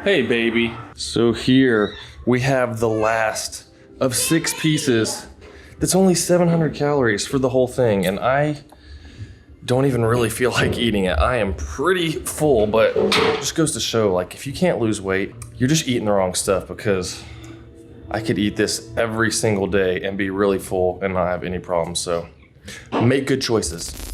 Hey, baby. So here we have the last of 6 pieces. That's only 700 calories for the whole thing, and I don't even really feel like eating it. I am pretty full, but it just goes to show, like, if you can't lose weight, you're just eating the wrong stuff, because I could eat this every single day and be really full and not have any problems. So make good choices.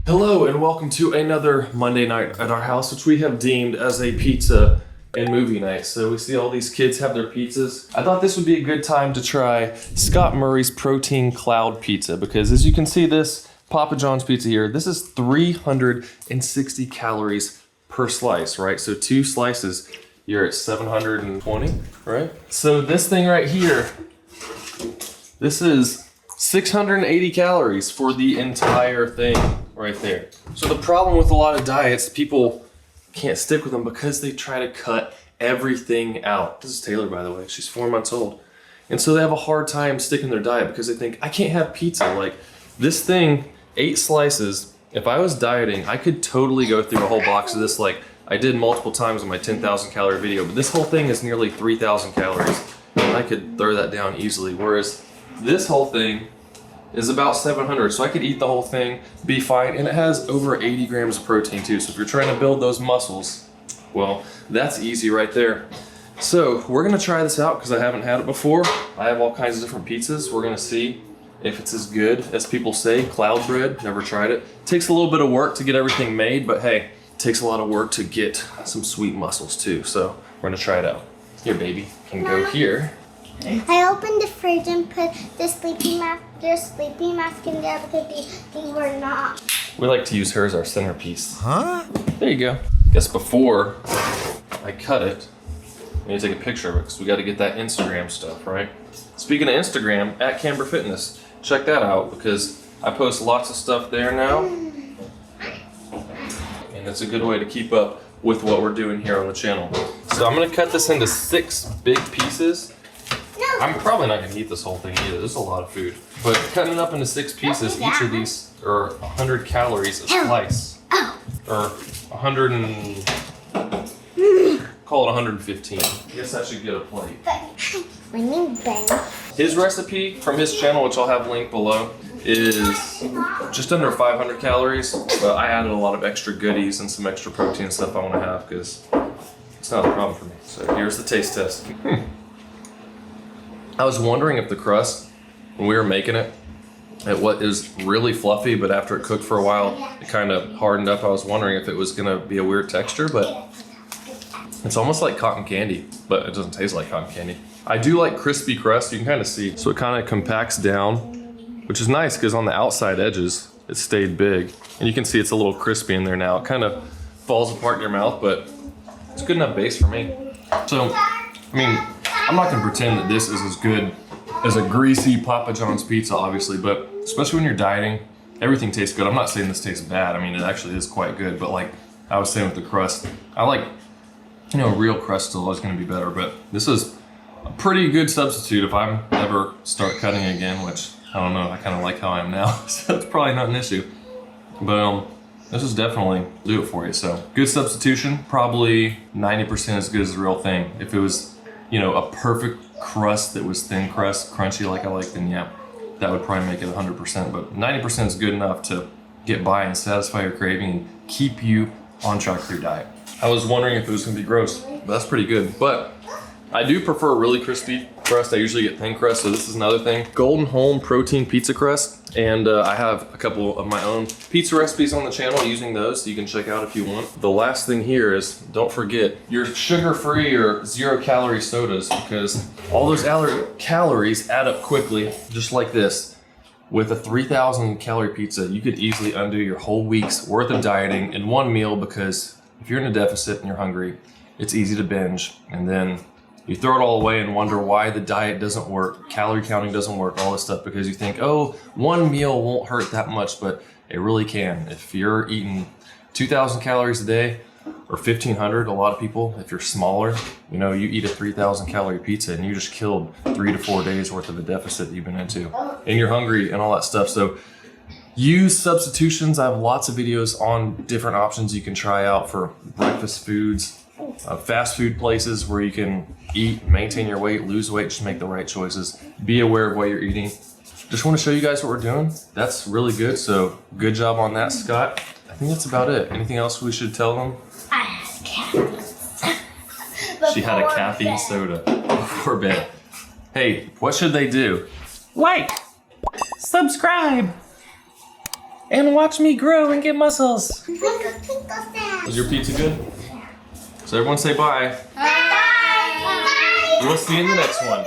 Hello and welcome to another Monday night at our house, which we have deemed as a pizza and movie night. So we see all these kids have their pizzas. I thought this would be a good time to try Scott Murray's Protein Cloud Pizza, because as you can see, this Papa John's pizza here, this is 360 calories per slice, right? So 2 slices, you're at 720, right? So this thing right here, this is 680 calories for the entire thing right there. So the problem with a lot of diets, people can't stick with them because they try to cut everything out. This is Taylor, by the way. She's 4 months old. And so they have a hard time sticking their diet because they think, I can't have pizza. Like, this thing, 8 slices, if I was dieting, I could totally go through a whole box of this like I did multiple times in my 10,000 calorie video, but this whole thing is nearly 3,000 calories. And I could throw that down easily, whereas this whole thing is about 700, so I could eat the whole thing, be fine, and it has over 80 grams of protein too, so if you're trying to build those muscles, well, that's easy right there. So we're gonna try this out because I haven't had it before. I have all kinds of different pizzas. We're gonna see if it's as good as people say. Cloud bread, never tried it. Takes a little bit of work to get everything made, but hey, it takes a lot of work to get some sweet muscles too, so we're gonna try it out. Here, baby, can go here. I opened the fridge and put the sleeping mask in there because these were not. We like to use her as our centerpiece. Huh? There you go. Guess before I cut it, I need to take a picture of it because we got to get that Instagram stuff, right? Speaking of Instagram, at Camber Fitness, check that out because I post lots of stuff there now. And it's a good way to keep up with what we're doing here on the channel. So I'm going to cut this into 6 big pieces. I'm probably not gonna eat this whole thing either. This is a lot of food. But cutting it up into 6 pieces, each of these are 100 calories a slice. Or 100 and, call it 115. I guess I should get a plate. My name Ben. His recipe from his channel, which I'll have linked below, is just under 500 calories. But I added a lot of extra goodies and some extra protein stuff I wanna have because it's not a problem for me. So here's the taste test. I was wondering if the crust, when we were making it, it was really fluffy, but after it cooked for a while, it kind of hardened up. I was wondering if it was gonna be a weird texture, but it's almost like cotton candy, but it doesn't taste like cotton candy. I do like crispy crust, you can kind of see. So it kind of compacts down, which is nice because on the outside edges, it stayed big. And you can see it's a little crispy in there now. It kind of falls apart in your mouth, but it's a good enough base for me. So, I mean, I'm not gonna pretend that this is as good as a greasy Papa John's pizza, obviously, but especially when you're dieting, everything tastes good. I'm not saying this tastes bad. I mean, it actually is quite good, but like I was saying with the crust, I like, you know, real crust still is gonna be better, but this is a pretty good substitute if I ever start cutting again, which I don't know, I kind of like how I am now, so it's probably not an issue. But this is definitely do it for you. So good substitution, probably 90% as good as the real thing. If it was, you know, a perfect crust that was thin crust, crunchy like I like, then yeah, that would probably make it 100%, but 90% is good enough to get by and satisfy your craving and keep you on track for your diet. I was wondering if it was gonna be gross, but that's pretty good. But I do prefer really crispy crust. I usually get thin crust, so this is another thing. Golden Home protein pizza crust. And I have a couple of my own pizza recipes on the channel using those, so you can check out if you want. The last thing here is, don't forget your sugar-free or 0-calorie sodas, because all those calories add up quickly, just like this. With a 3,000 calorie pizza, you could easily undo your whole week's worth of dieting in one meal, because if you're in a deficit and you're hungry, it's easy to binge, and then you throw it all away and wonder why the diet doesn't work, calorie counting doesn't work, all this stuff, because you think, oh, one meal won't hurt that much, but it really can. If you're eating 2,000 calories a day, or 1,500, a lot of people, if you're smaller, you know, you eat a 3,000 calorie pizza and you just killed 3 to 4 days worth of a deficit that you've been into. And you're hungry and all that stuff. So use substitutions. I have lots of videos on different options you can try out for breakfast foods, fast food places where you can eat, maintain your weight, lose weight, just make the right choices. Be aware of what you're eating. Just want to show you guys what we're doing. That's really good, so good job on that, Scott. I think that's about it. Anything else we should tell them? I had caffeine. She had a caffeine soda before bed. Hey, what should they do? Like, subscribe, and watch me grow and get muscles. Twinkle, twinkle, star. Was your pizza good? So everyone say bye. Bye. Bye. We'll see you in the next one.